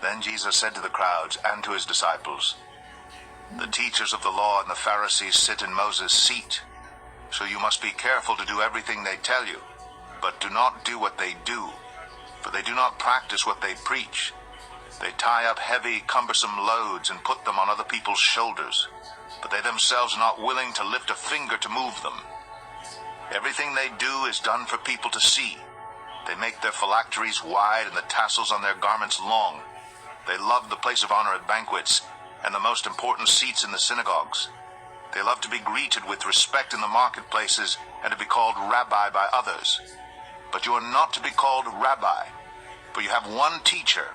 Then Jesus said to the crowds and to his disciples, "The teachers of the law and the Pharisees sit in Moses' seat. So you must be careful to do everything they tell you, but do not do what they do, for they do not practice what they preach. They tie up heavy, cumbersome loads and put them on other people's shoulders, but they themselves are not willing to lift a finger to move them. Everything they do is done for people to see. They make their phylacteries wide and the tassels on their garments long. They love the place of honor at banquets and the most important seats in the synagogues. They love to be greeted with respect in the marketplaces and to be called rabbi by others. But you are not to be called rabbi, for you have one teacher,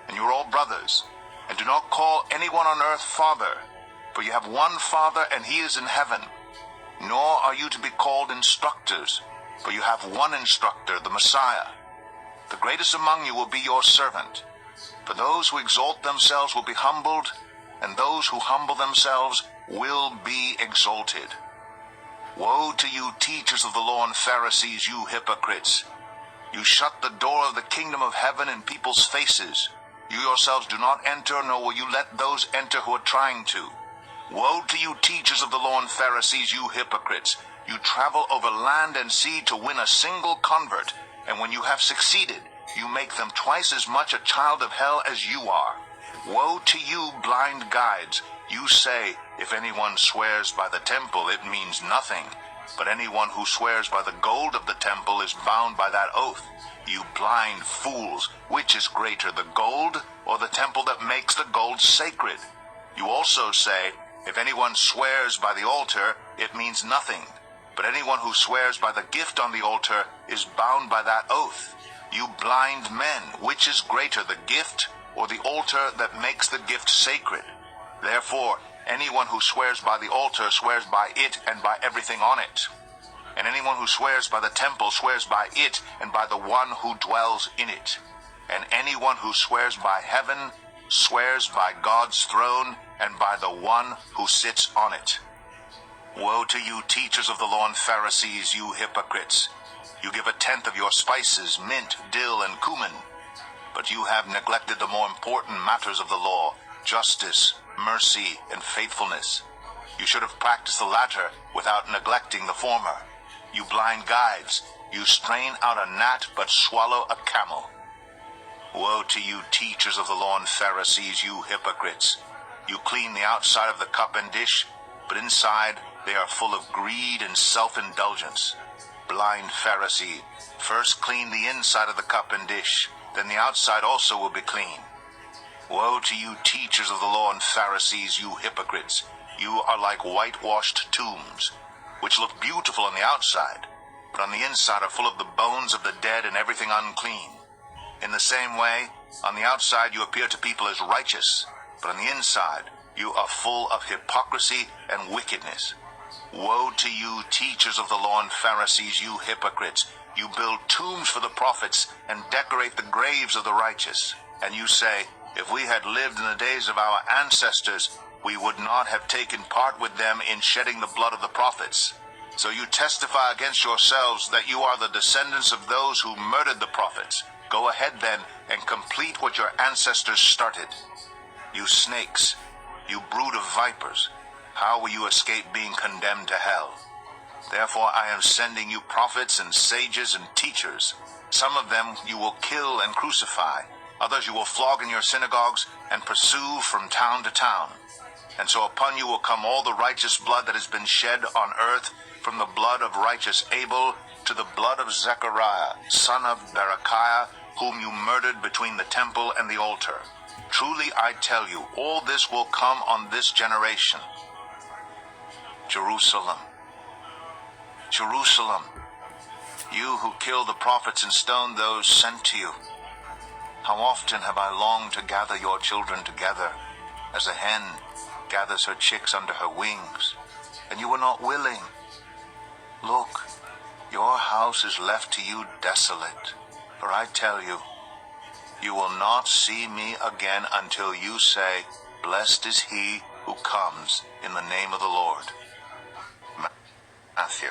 and you are all brothers. And do not call anyone on earth father, for you have one Father, and he is in heaven. Nor are you to be called instructors, for you have one instructor, the Messiah. The greatest among you will be your servant. For those who exalt themselves will be humbled, and those who humble themselves will be exalted. Woe to you, teachers of the law and Pharisees, you hypocrites! You shut the door of the kingdom of heaven in people's faces. You yourselves do not enter, nor will you let those enter who are trying to. Woe to you, teachers of the law and Pharisees, you hypocrites! You travel over land and sea to win a single convert, and when you have succeeded, you make them twice as much a child of hell as you are. Woe to you, blind guides! You say, if anyone swears by the temple, it means nothing. But anyone who swears by the gold of the temple is bound by that oath. You blind fools, which is greater, the gold or the temple that makes the gold sacred? You also say, if anyone swears by the altar, it means nothing. But anyone who swears by the gift on the altar is bound by that oath. You blind men, which is greater, the gift or the altar that makes the gift sacred? Therefore, anyone who swears by the altar swears by it and by everything on it. And anyone who swears by the temple swears by it and by the one who dwells in it. And anyone who swears by heaven swears by God's throne and by the one who sits on it. Woe to you, teachers of the law and Pharisees, you hypocrites! You give a tenth of your spices, mint, dill, and cumin, but you have neglected the more important matters of the law, justice, mercy, and faithfulness. You should have practiced the latter without neglecting the former. You blind guides, you strain out a gnat but swallow a camel. Woe to you, teachers of the law and Pharisees, you hypocrites! You clean the outside of the cup and dish, but inside they are full of greed and self-indulgence. Blind Pharisee, first clean the inside of the cup and dish, then the outside also will be clean. Woe to you, teachers of the law and Pharisees, you hypocrites! You are like whitewashed tombs, which look beautiful on the outside, but on the inside are full of the bones of the dead and everything unclean. In the same way, on the outside you appear to people as righteous, but on the inside you are full of hypocrisy and wickedness. Woe to you, teachers of the law and Pharisees, you hypocrites! You build tombs for the prophets and decorate the graves of the righteous. And you say, if we had lived in the days of our ancestors, we would not have taken part with them in shedding the blood of the prophets. So you testify against yourselves that you are the descendants of those who murdered the prophets. Go ahead then and complete what your ancestors started. You snakes, you brood of vipers, how will you escape being condemned to hell? Therefore I am sending you prophets and sages and teachers. Some of them you will kill and crucify. Others you will flog in your synagogues and pursue from town to town. And so upon you will come all the righteous blood that has been shed on earth, from the blood of righteous Abel to the blood of Zechariah, son of Berechiah, whom you murdered between the temple and the altar. Truly I tell you, all this will come on this generation. Jerusalem, Jerusalem, you who killed the prophets and stoned those sent to you. How often have I longed to gather your children together, as a hen gathers her chicks under her wings, and you were not willing. Look, your house is left to you desolate, for I tell you, you will not see me again until you say, blessed is he who comes in the name of the Lord. Matthew